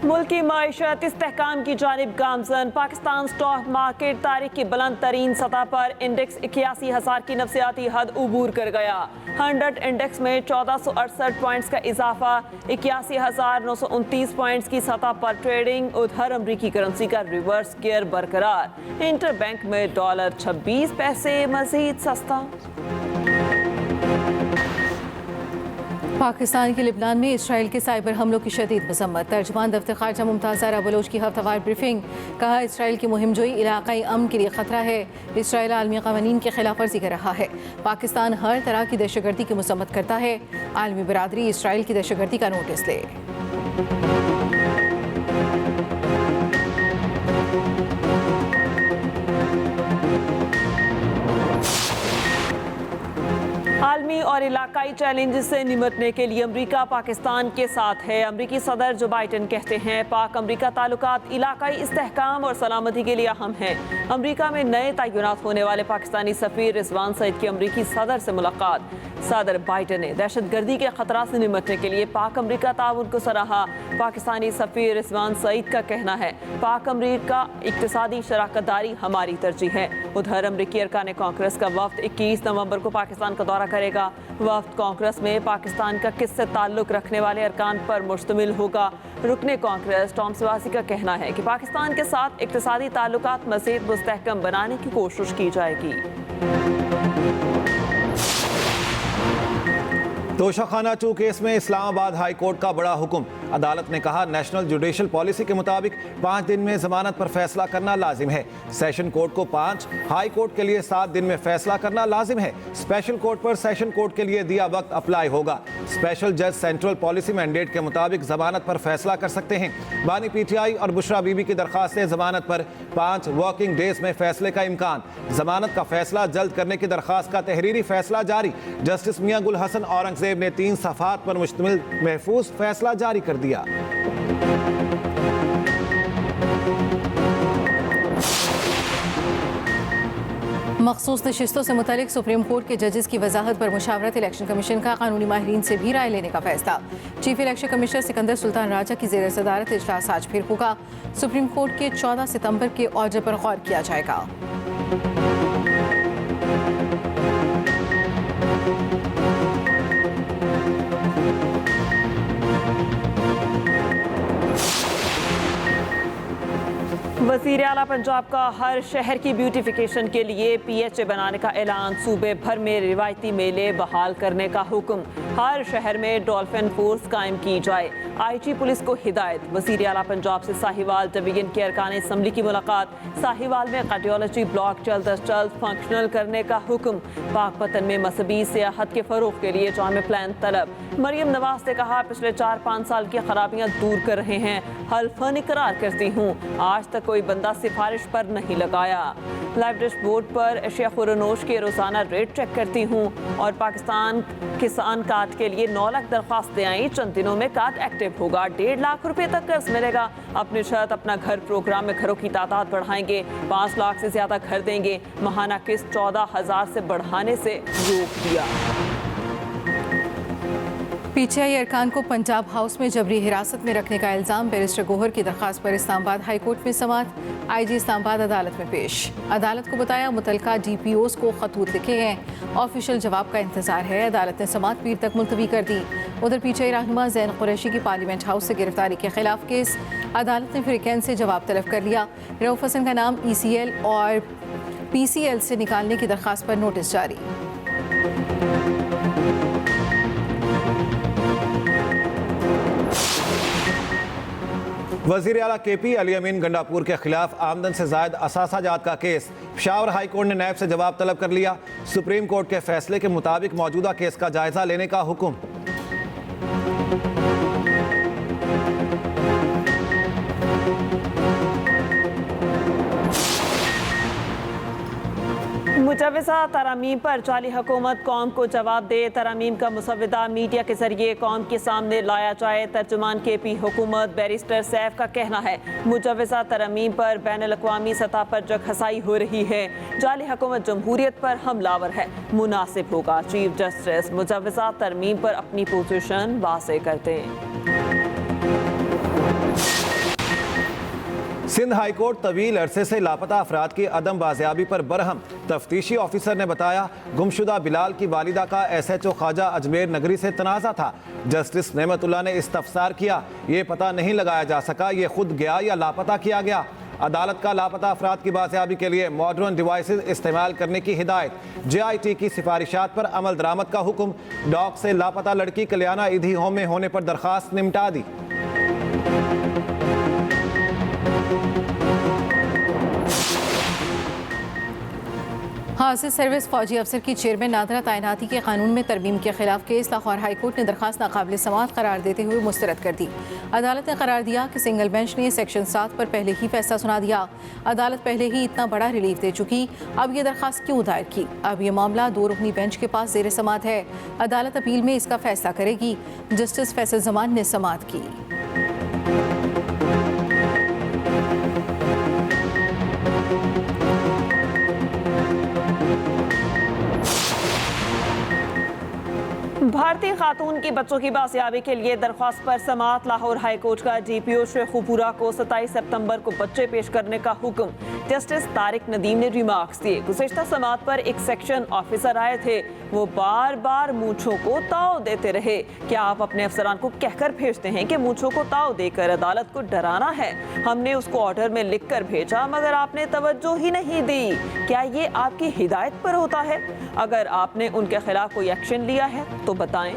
मुल्क की मईशत इस्तेहकाम की जानिब गामजन। पाकिस्तान स्टॉक मार्केट तारीख की बुलंद तरीन सतह पर इंडेक्स 81,000 की नफसियाती हद उबूर कर गया। 100 इंडेक्स में 1468 पॉइंट्स का इजाफा, 81,929 पॉइंट्स की सतह पर ट्रेडिंग। उधर अमरीकी करेंसी का रिवर्स गियर बरकरार। इंटर बैंक में डॉलर 26 पैसे मजीद सस्ता। पाकिस्तान के लिबनान में इसराइल के साइबर हमलों की शदीद मजम्मत। तर्जुमान दफ्तर खारजा मुमताज़ ज़हरा बलोच की हफ्तावार ब्रीफिंग। कहा, इसराइल की मुहिम जोई इलाकाई अमन के लिए खतरा है। इसराइल आलमी क़वानीन की खिलाफ वर्जी कर रहा है। पाकिस्तान हर तरह की दहशतगर्दी की मजम्मत करता है। आलमी बरादरी इसराइल की दहशतगर्दी का नोटिस ले। आलमी और इलाकाई चैलेंजेस से निपटने के लिए अमरीका पाकिस्तान के साथ है। अमरीकी सदर जो बाइडन कहते हैं, पाक अमरीका ताल्लुकात इलाकाई इस्तेहकाम और सलामती के लिए अहम हैं। अमरीका में नए तैनात होने वाले पाकिस्तानी सफीर रिजवान सईद की अमरीकी सदर से मुलाकात। सदर बाइडन ने दहशतगर्दी के खतरा से निपटने के लिए पाक अमरीका ताउन को सराहा। पाकिस्तानी सफीर रिजवान सईद का कहना है, पाक अमरीका इक्तिसादी शराकतदारी हमारी तरजीह है। उधर अमरीकी अरकान कांग्रेस का वफ्द 21 नवंबर को पाकिस्तान का दौरा करेगा। वफ्द कांग्रेस में पाकिस्तान का किससे ताल्लुक रखने वाले अरकान पर मुश्तमिल होगा। रुकने कांग्रेस टॉम सिवासी का कहना है कि पाकिस्तान के साथ इक्तिसादी ताल्लुकात मज़ीद मुस्तहकम बनाने की कोशिश की जाएगी। तोशाखाना 2 केस में इस्लामाबाद हाई कोर्ट का बड़ा हुक्म। अदालत ने कहा, नेशनल जुडिशल पॉलिसी के मुताबिक 5 दिन में जमानत पर फैसला करना लाजिम है। सेशन कोर्ट को 5, हाई कोर्ट के लिए 7 दिन में फैसला करना लाजिम है। स्पेशल कोर्ट पर सेशन कोर्ट के लिए दिया वक्त अप्लाई होगा। स्पेशल जज सेंट्रल पॉलिसी मैंडेट के मुताबिक जमानत पर फैसला कर सकते हैं। बानी पीटीआई और बुशरा बीबी की दरखास्त से जमानत पर 5 वर्किंग डेज में फैसले का इम्कान। जमानत का फैसला जल्द करने की दरखास्त का तहरीरी फैसला जारी। जस्टिस मियां गुल हसन औरंगजेब ने 3 सफ़ात पर मुश्तमिल महफूज फैसला जारी कर दिया। मखसूस नशिस्तों से मुतालिक सुप्रीम कोर्ट के जजेस की वजाहत पर मुशावरत। इलेक्शन कमीशन का कानूनी माहिरीन से भी राय लेने का फैसला। Chief election commissioner Sikandar Sultan Raja की ज़ेर सदारत इजलास आज फिर होगा। सुप्रीम कोर्ट के 14 सितंबर के ऑर्डर पर गौर किया जाएगा। वज़ीर आला पंजाब का हर शहर की ब्यूटिफिकेशन के लिए PHA बनाने का ऐलान। सूबे भर में रिवायती मेले बहाल करने का हुक्म। हर शहर में डॉल्फिन फोर्स कायम की जाए। IG पुलिस को हिदायत। वज़ीर आला पंजाब से साहिवाल डिवीजन के अरकान असम्बली की मुलाकात। साहिवाल में कार्डियोलॉजी ब्लॉक जल्द अज जल्द फंक्शनल करने का हुक्म। पाकपतन में मजहबी सियाहत के फ़रोग़ के लिए जामे प्लान तलब। मरियम नवाज ने कहा, पिछले 4-5 साल की खराबियाँ दूर कर रहे हैं। हल्फन इकरार करती हूँ, आज तक कोई बंदा सिफारिश पर नहीं लगाया। लाइव डैशबोर्ड पर अशिया खुरनोश के रोजाना रेट चेक करती हूँ। और पाकिस्तान किसान कार्ड के लिए 9 लाख दरख्वास्तें आई। चंद दिनों में कार्ड एक्टिव होगा। 1.5 लाख रुपए तक कर्ज मिलेगा। अपनी छत अपना घर प्रोग्राम में घरों की तादाद बढ़ाएंगे। 5 लाख से ज्यादा घर देंगे। माहाना किस्त 14,000 से बढ़ाने से रोक दिया। PTI अरकान को पंजाब हाउस में जबरी हिरासत में रखने का इल्ज़ाम। बैरिस्टर गोहर की दरख्वास्त पर इस्लामाबाद हाई कोर्ट में समाअत। IG इस्लामाबाद अदालत में पेश। अदालत को बताया, मुतलका DPOs को खतूत लिखे हैं। ऑफिशियल जवाब का इंतजार है। अदालत ने समाअत पीर तक मुलतवी कर दी। उधर PTI रहनुमा ज़ैन कुरैशी की पार्लियामेंट हाउस से गिरफ्तारी के खिलाफ केस। अदालत ने फ्रीकैन से जवाब तलब कर लिया। रऊफ हसन का नाम ECL और PCL से निकालने की दरख्वास्त पर नोटिस जारी। वज़ीर आला KP अली अमीन गंडापुर के खिलाफ आमदन से जायद असासा जात का केस। पेशावर हाई कोर्ट ने नैब से जवाब तलब कर लिया। सुप्रीम कोर्ट के फैसले के मुताबिक मौजूदा केस का जायजा लेने का हुक्म। मुजव्वज़ा तरामीम पर जाली हुकूमत कौम को जवाब दे। तरामीम का मुसव्वदा मीडिया के जरिए कौम के सामने लाया जाए। तर्जुमान KP हुकूमत बैरिस्टर सैफ का कहना है, मुजव्वज़ा तरामीम पर बैनुल-अक़वामी सतह पर जगहसाई हो रही है। जाली हुकूमत जमहूरियत पर हमलावर है। मुनासिब होगा चीफ जस्टिस मुजव्वज़ा तरमीम पर अपनी पोजीशन वाज़ेह कर दें। सिंध हाईकोर्ट तवील अरसे से लापता अफराद की अदम बाजियाबी पर बरहम। तफ्तीशी ऑफिसर ने बताया गुमशुदा बिलाल की वालिदा का SHO ख्वाजा अजमेर नगरी से तनाज़ा था। जस्टिस नेमतुल्लाह ने इस्तफसार किया, ये पता नहीं लगाया जा सका ये खुद गया या लापता किया गया। अदालत का लापता अफराद की बाजियाबी के लिए मॉडर्न डिवाइसेस इस्तेमाल करने की हिदायत। JIT की सिफारिशात पर अमल दरामद का हुक्म। डॉग से लापता लड़की कल्याणा ईदी होम में होने पर दरखास्त निपटा दी। हासिल सर्विस फौजी अफसर की चेयरमैन नादरा तैनाती के कानून में तरमीम के खिलाफ केस लाहौर हाईकोर्ट ने दरखास्त नाकाबिल समाअत करार देते हुए मुस्तरद कर दी। अदालत ने करार दिया कि सिंगल बेंच ने सेक्शन 7 पर पहले ही फैसला सुना दिया। अदालत पहले ही इतना बड़ा रिलीफ दे चुकी, अब ये दरखास्त क्यों दायर की? अब ये मामला 2 रुकनी बेंच के पास ज़ेर समाअत है। अदालत अपील में इसका फैसला करेगी। जस्टिस फैसल जमान ने समाअत की। भारतीय खातून की बच्चों की बाजियाबी के लिए दरख्वास्त पर समाअत। लाहौर हाईकोर्ट का DPO शेखुपुरा को 27 सितंबर को बच्चे पेश करने का हुक्म। जस्टिस तारिक नदीम ने रिमार्क्स दिए। गुज़िश्ता समाअत पर एक सेक्शन ऑफिसर आए थे, वो बार बार मूंछों को ताव देते रहे। क्या आप अपने अफसरान को कहकर भेजते हैं कि मूंछों को ताव देकर अदालत को डराना है? हमने उसको ऑर्डर में लिख कर भेजा मगर आपने तवज्जो ही नहीं दी। क्या ये आपकी हिदायत पर होता है? अगर आपने उनके खिलाफ कोई एक्शन लिया है तो बताएं।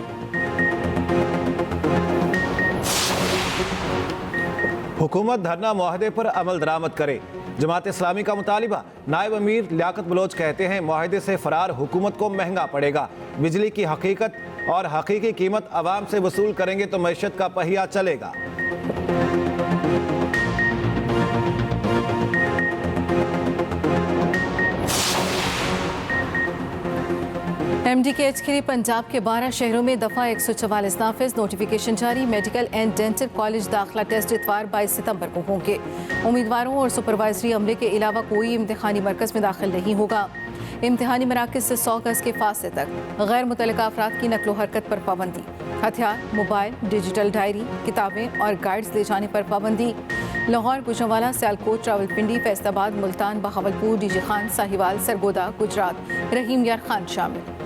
हुकूमत धरना मुआहदे पर अमल दरामद करे। जमात इस्लामी का मुतालिबा। नायब अमीर लियाकत बलोच कहते हैं मुआहदे से फरार हुकूमत को महंगा पड़ेगा। बिजली की हकीकत और हकीकी कीमत आवाम से वसूल करेंगे तो मईशत का पहिया चलेगा। MDKH के लिए पंजाब के 12 शहरों में दफ़ा 144 नाफिज। नोटिफिकेशन जारी। मेडिकल एंड डेंटल कॉलेज दाखिला टेस्ट इतवार 22 सितंबर को होंगे। उम्मीदवारों और सुपरवाइजरी अमले के अलावा कोई इम्तिहानी मरकज़ में दाखिल नहीं होगा। इम्तिहानी मराकज़ से 100 गज के फासले तक गैर मुतल्लिका अफराद की नकलो हरकत पर पाबंदी। हथियार, मोबाइल, डिजिटल डायरी, किताबें और गाइड्स ले जाने पर पाबंदी। लाहौर, गुजरांवाला, सियालकोट, रावलपिंडी, फैसलाबाद, मुल्तान, बहावलपुर, डीजी खान, साहिवाल, सरगोदा, गुजरात, रहीम यार खान शामिल।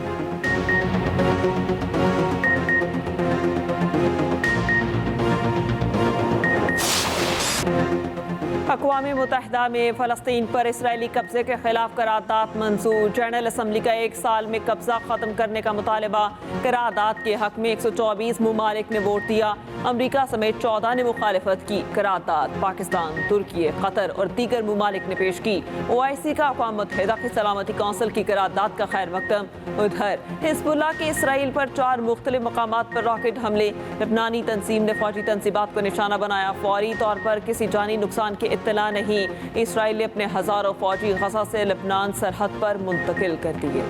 अक़वाम मुत्तहिदा में फ़लस्तीन पर इसराइली कब्जे के खिलाफ करारदाद मंजूर। जनरल असम्बली का 1 साल में कब्जा ख़त्म करने का मुतालबा। करारदाद के हक में 124 ममालिक ने वोट दिया। अमरीका समेत 14 ने मुखालिफत की। करारदाद पाकिस्तान, तुर्की, कतर और दीगर ममालिक ने पेश की। OIC का अक़वाम मुत्तहिदा की सलामती कौंसिल की करारदाद का खैर मकदम। उधर हिज़्बुल्लाह के इसराइल पर 4 मुख्तलिफ मकामात पर रॉकेट हमले। लबनानी तंजीम ने फौजी तनसीबात को निशाना बनाया। फौरी तौर पर किसी जानी नुकसान की इत्तला नहीं। इसराइल ने अपने हज़ारों फौजी गज़ा से लबनान सरहद पर मुंतकिल कर दिए।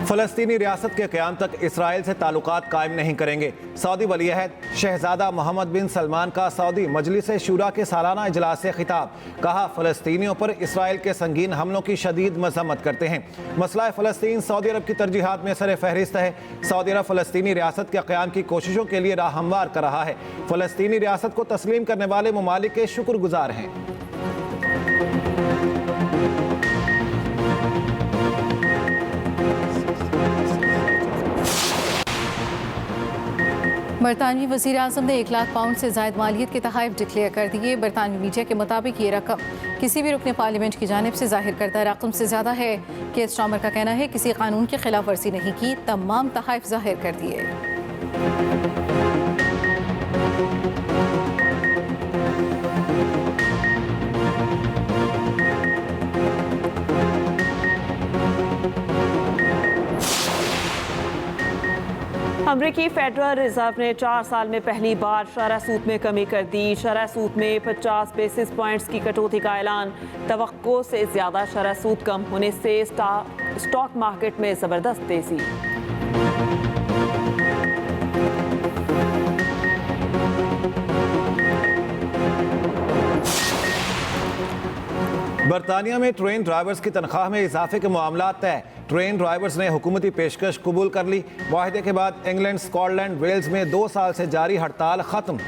फ़लस्तीनी रियासत के क़याम तक इसराइल से ताल्लुकात कायम नहीं करेंगे। सऊदी वलीअहद शहजादा मोहम्मद बिन सलमान का सऊदी मजलिस शूरा के सालाना इजलास से खिताब। कहा फ़लस्तीनियों पर इसराइल के संगीन हमलों की शदीद मज़म्मत करते हैं। मसला फ़लस्तीन सऊदी अरब की तरजीहात में सर फहरिस्त है। सऊदी अरब फ़लस्तीनी रियासत के क़याम की कोशिशों के लिए राह हमवार कर रहा है। फ़लस्तीनी रियासत को तस्लीम करने वाले ममालिक के शुक्रगुजार हैं। बरतानवी वज़ीर आज़म ने 1 लाख पाउंड से ज़ायद मालियत के तहाइफ डिक्लेयर कर दिए। बरतानवी मीडिया के मुताबिक ये रकम किसी भी रुकने पार्लियामेंट की जानिब से जाहिर करदा रकम से ज़्यादा है। केस स्टार्मर का कहना है किसी कानून की खिलाफ वर्जी नहीं की, तमाम तहाइफ जाहिर कर दिए। अमरीकी फेडरल रिजर्व ने 4 साल में पहली बार शरह सूद में कमी कर दी। शरह सूद में 50 बेसिस पॉइंट्स की कटौती का ऐलान। तवक्को से ज़्यादा शरह सूद कम होने से स्टॉक मार्केट में ज़बरदस्त तेज़ी। बरतानिया में ट्रेन ड्राइवर्स की तनख्वाह में इजाफे के मामला तय। ट्रेन ड्राइवर्स ने हुकूमती पेशकश कबूल कर ली। वाहिदे के बाद इंग्लैंड, स्कॉटलैंड, वेल्स में 2 साल से जारी हड़ताल खत्म।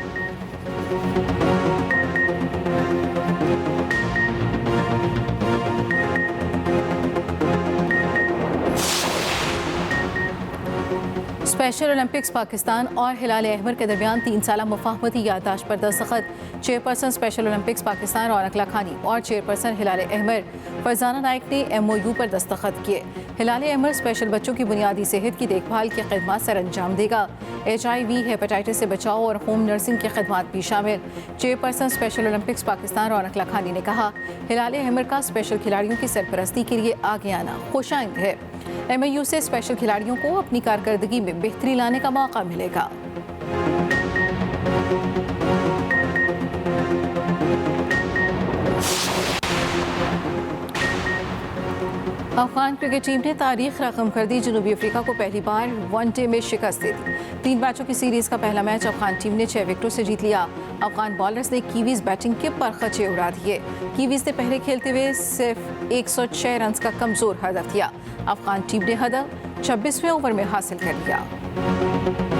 स्पेशल ओलंपिक्स पाकिस्तान और हिलाल अहमर के दरमियान 3 साला मुफाहमती याददाश्त पर दस्तखत। चेयरपर्सन स्पेशल ओलंपिक्स पाकिस्तान रौनक लाखानी और चेयरपर्सन हिलाल अहमर फरजाना नाइक ने MOU पर दस्तखत किए। हिलाल अहमर स्पेशल बच्चों की बुनियादी सेहत की देखभाल की खिदमत सर अंजाम देगा। HIV, हेपेटाइटिस से बचाव और होम नर्सिंग की खिदमत भी शामिल। चेयरपर्सन स्पेशल ओलंपिक्स पाकिस्तान रौनक लाखानी ने कहा, हिलाल अहमर का स्पेशल खिलाड़ियों की सरपरस्ती के लिए आगे आना खुशाइंद है। MOU से स्पेशल खिलाड़ियों को अपनी कारकर्दगी में बेहतरी लाने का मौका मिलेगा। अफगान क्रिकेट टीम ने तारीख रकम कर दी। जनूबी अफ्रीका को पहली बार वनडे में शिकस्त दे दी। 3 मैचों की सीरीज का पहला मैच अफगान टीम ने 6 विकेटों से जीत लिया। अफगान बॉलर्स ने कीवीज बैटिंग के परखचे उड़ा दिए। कीवीज ने पहले खेलते हुए सिर्फ 106 रन का कमजोर हदफ दिया। अफगान टीम ने हदफ 26वें ओवर में हासिल कर लिया।